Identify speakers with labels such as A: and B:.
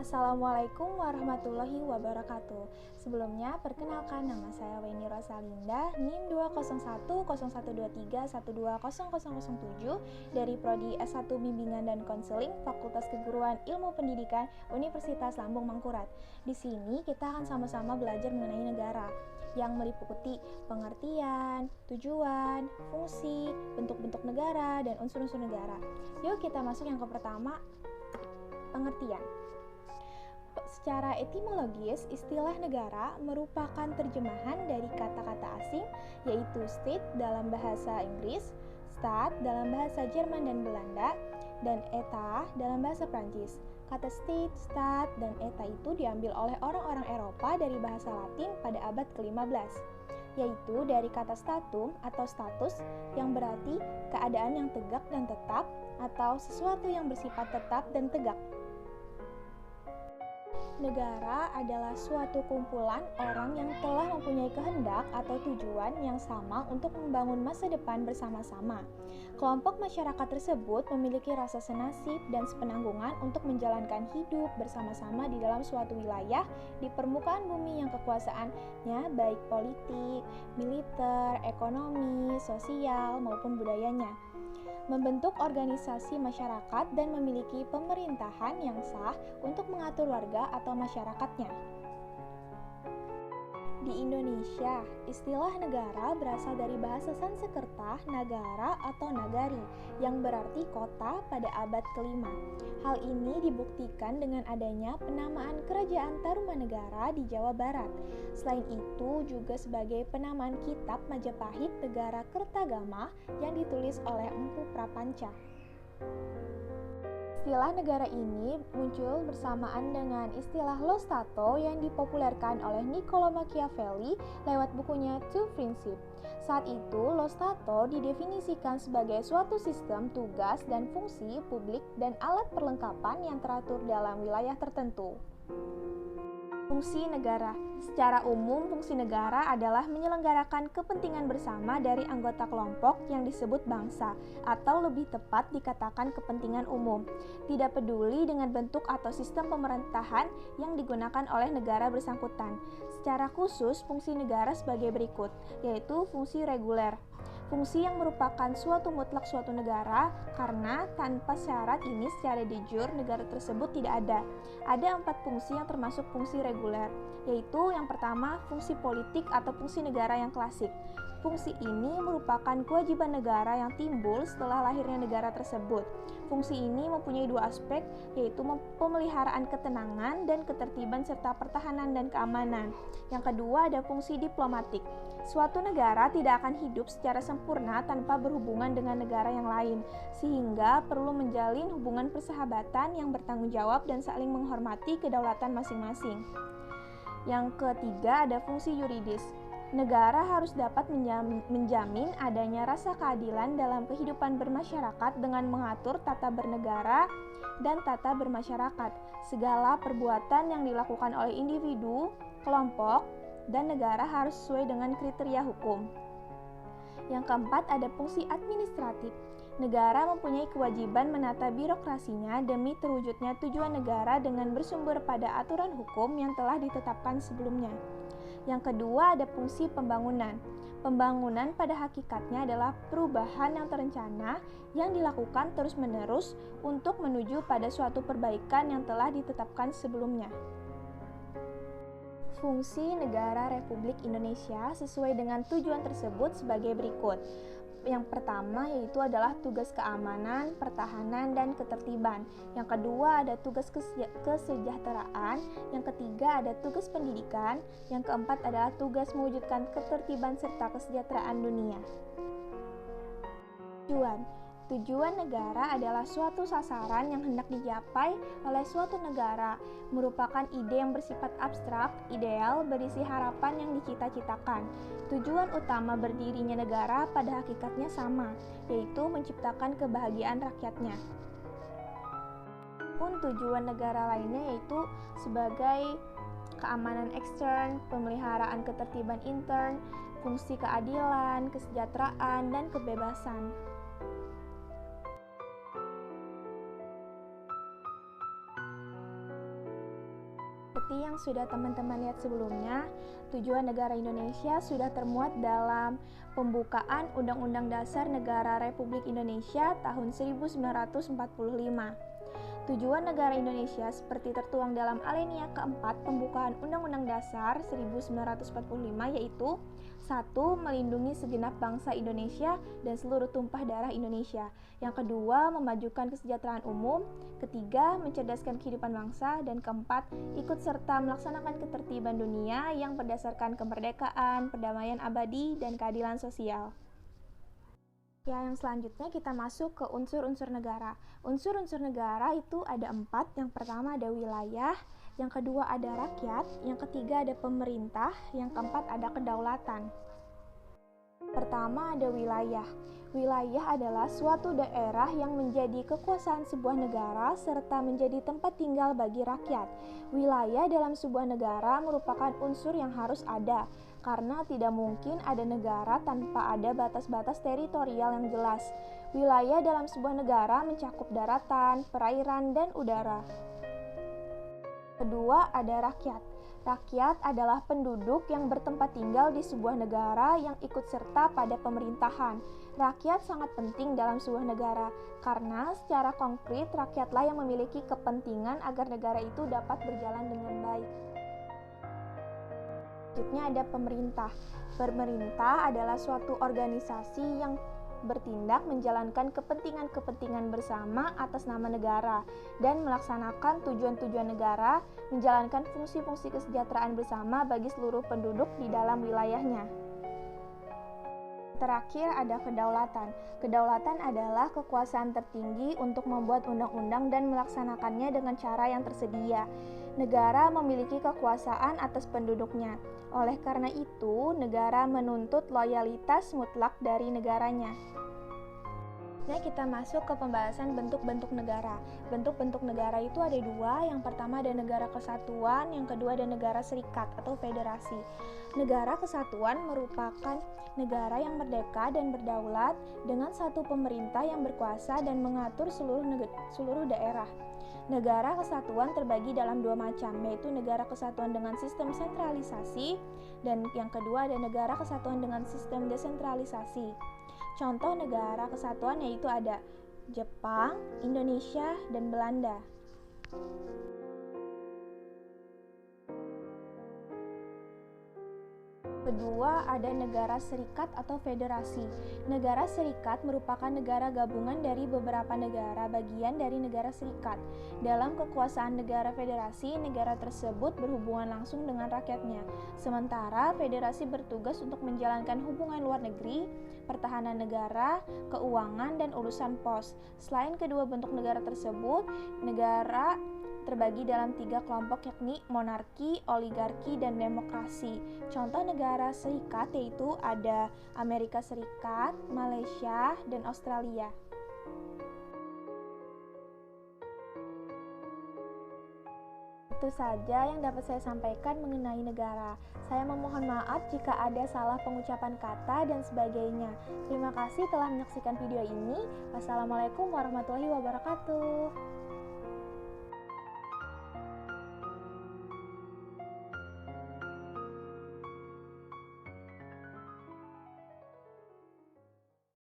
A: Assalamualaikum warahmatullahi wabarakatuh. Sebelumnya, perkenalkan nama saya Weni Rosalinda, NIM 2010123120007 dari Prodi S1 Bimbingan dan Konseling Fakultas Keguruan Ilmu Pendidikan Universitas Lambung Mangkurat. Di sini kita akan sama-sama belajar mengenai negara yang meliputi pengertian, tujuan, fungsi, bentuk-bentuk negara, dan unsur-unsur negara. Yuk kita masuk yang pertama, pengertian. Secara etimologis, istilah negara merupakan terjemahan dari kata-kata asing, yaitu state dalam bahasa Inggris, staat dalam bahasa Jerman dan Belanda, dan État dalam bahasa Prancis. Kata state, stat, dan État itu diambil oleh orang-orang Eropa dari bahasa Latin pada abad ke-15, yaitu dari kata statum atau status yang berarti keadaan yang tegak dan tetap atau sesuatu yang bersifat tetap dan tegak. Negara adalah suatu kumpulan orang yang telah mempunyai kehendak atau tujuan yang sama untuk membangun masa depan bersama-sama. Kelompok masyarakat tersebut memiliki rasa senasib dan sepenanggungan untuk menjalankan hidup bersama-sama di dalam suatu wilayah di permukaan bumi yang kekuasaannya baik politik, militer, ekonomi, sosial, maupun budayanya. Membentuk organisasi masyarakat dan memiliki pemerintahan yang sah untuk mengatur warga atau masyarakatnya. Di Indonesia, istilah negara berasal dari bahasa Sanskerta nagara atau nagari, yang berarti kota pada abad ke-5. Hal ini dibuktikan dengan adanya penamaan Kerajaan Tarumanegara di Jawa Barat. Selain itu, juga sebagai penamaan kitab Majapahit Negara Kertagama yang ditulis oleh Empu Prapanca. Istilah negara ini muncul bersamaan dengan istilah lo Stato yang dipopulerkan oleh Niccolo Machiavelli lewat bukunya Two Principes. Saat itu, lo Stato didefinisikan sebagai suatu sistem tugas dan fungsi publik dan alat perlengkapan yang teratur dalam wilayah tertentu. Fungsi negara. Secara umum, fungsi negara adalah menyelenggarakan kepentingan bersama dari anggota kelompok yang disebut bangsa, atau lebih tepat dikatakan kepentingan umum. Tidak peduli dengan bentuk atau sistem pemerintahan yang digunakan oleh negara bersangkutan. Secara khusus, fungsi negara sebagai berikut, yaitu fungsi reguler. Fungsi yang merupakan suatu mutlak suatu negara, karena tanpa syarat ini secara de jure negara tersebut tidak ada. Ada 4 fungsi yang termasuk fungsi reguler, yaitu yang pertama fungsi politik atau fungsi negara yang klasik. Fungsi ini merupakan kewajiban negara yang timbul setelah lahirnya negara tersebut. Fungsi ini mempunyai 2 aspek, yaitu pemeliharaan ketenangan dan ketertiban serta pertahanan dan keamanan. Yang kedua ada fungsi diplomatik. Suatu negara tidak akan hidup secara sempurna tanpa berhubungan dengan negara yang lain, sehingga perlu menjalin hubungan persahabatan yang bertanggung jawab dan saling menghormati kedaulatan masing-masing. Yang ketiga ada fungsi yuridis. Negara harus dapat menjamin adanya rasa keadilan dalam kehidupan bermasyarakat dengan mengatur tata bernegara dan tata bermasyarakat. Segala perbuatan yang dilakukan oleh individu, kelompok, dan negara harus sesuai dengan kriteria hukum. Yang keempat ada fungsi administratif. Negara mempunyai kewajiban menata birokrasinya demi terwujudnya tujuan negara dengan bersumber pada aturan hukum yang telah ditetapkan sebelumnya. Yang kedua ada fungsi pembangunan. Pembangunan pada hakikatnya adalah perubahan yang terencana yang dilakukan terus-menerus untuk menuju pada suatu perbaikan yang telah ditetapkan sebelumnya. Fungsi negara Republik Indonesia sesuai dengan tujuan tersebut sebagai berikut. Yang pertama yaitu adalah tugas keamanan, pertahanan, dan ketertiban. Yang kedua ada tugas kesejahteraan. Yang ketiga ada tugas pendidikan. Yang keempat adalah tugas mewujudkan ketertiban serta kesejahteraan dunia. Tujuan negara adalah suatu sasaran yang hendak dicapai oleh suatu negara, merupakan ide yang bersifat abstrak, ideal, berisi harapan yang dicita-citakan. Tujuan utama berdirinya negara pada hakikatnya sama, yaitu menciptakan kebahagiaan rakyatnya. Pun tujuan negara lainnya yaitu sebagai keamanan ekstern, pemeliharaan ketertiban intern, fungsi keadilan, kesejahteraan, dan kebebasan. Seperti yang sudah teman-teman lihat sebelumnya, tujuan negara Indonesia sudah termuat dalam pembukaan Undang-Undang Dasar Negara Republik Indonesia tahun 1945. Tujuan negara Indonesia seperti tertuang dalam alinea keempat pembukaan Undang-Undang Dasar 1945 yaitu 1. Melindungi segenap bangsa Indonesia dan seluruh tumpah darah Indonesia. Yang kedua, memajukan kesejahteraan umum. Ketiga, mencerdaskan kehidupan bangsa. Dan keempat, ikut serta melaksanakan ketertiban dunia yang berdasarkan kemerdekaan, perdamaian abadi, dan keadilan sosial. Ya, yang selanjutnya kita masuk ke unsur-unsur negara. Unsur-unsur negara itu ada 4. Yang pertama ada wilayah, yang kedua ada rakyat, yang ketiga ada pemerintah, yang keempat ada kedaulatan. Pertama ada wilayah. Wilayah adalah suatu daerah yang menjadi kekuasaan sebuah negara serta menjadi tempat tinggal bagi rakyat. Wilayah dalam sebuah negara merupakan unsur yang harus ada, karena tidak mungkin ada negara tanpa ada batas-batas teritorial yang jelas. Wilayah dalam sebuah negara mencakup daratan, perairan, dan udara. Kedua, ada rakyat. Rakyat adalah penduduk yang bertempat tinggal di sebuah negara yang ikut serta pada pemerintahan. Rakyat sangat penting dalam sebuah negara, karena secara konkret rakyatlah yang memiliki kepentingan agar negara itu dapat berjalan dengan baik. Selanjutnya ada pemerintah. Pemerintah adalah suatu organisasi yang bertindak menjalankan kepentingan-kepentingan bersama atas nama negara dan melaksanakan tujuan-tujuan negara, menjalankan fungsi-fungsi kesejahteraan bersama bagi seluruh penduduk di dalam wilayahnya. Terakhir ada kedaulatan. Kedaulatan adalah kekuasaan tertinggi untuk membuat undang-undang dan melaksanakannya dengan cara yang tersedia. Negara memiliki kekuasaan atas penduduknya. Oleh karena itu, negara menuntut loyalitas mutlak dari negaranya. Kita masuk ke pembahasan bentuk-bentuk negara. Bentuk-bentuk negara itu ada 2. Yang pertama ada negara kesatuan, yang kedua ada negara serikat atau federasi. Negara kesatuan merupakan negara yang merdeka dan berdaulat dengan satu pemerintah yang berkuasa dan mengatur seluruh daerah. Negara kesatuan terbagi dalam 2 macam, yaitu negara kesatuan dengan sistem sentralisasi dan yang kedua ada negara kesatuan dengan sistem desentralisasi. Contoh negara kesatuan yaitu ada Jepang, Indonesia, dan Belanda. Kedua, ada negara serikat atau federasi. Negara serikat merupakan negara gabungan dari beberapa negara bagian dari negara serikat. Dalam kekuasaan negara federasi, negara tersebut berhubungan langsung dengan rakyatnya. Sementara federasi bertugas untuk menjalankan hubungan luar negeri, pertahanan negara, keuangan, dan urusan pos. Selain kedua bentuk negara tersebut, negara terbagi dalam 3 kelompok yakni monarki, oligarki, dan demokrasi. Contoh negara serikat yaitu ada Amerika Serikat, Malaysia, dan Australia. Itu saja yang dapat saya sampaikan mengenai negara. Saya memohon maaf jika ada salah pengucapan kata dan sebagainya. Terima kasih telah menyaksikan video ini. Wassalamualaikum warahmatullahi wabarakatuh.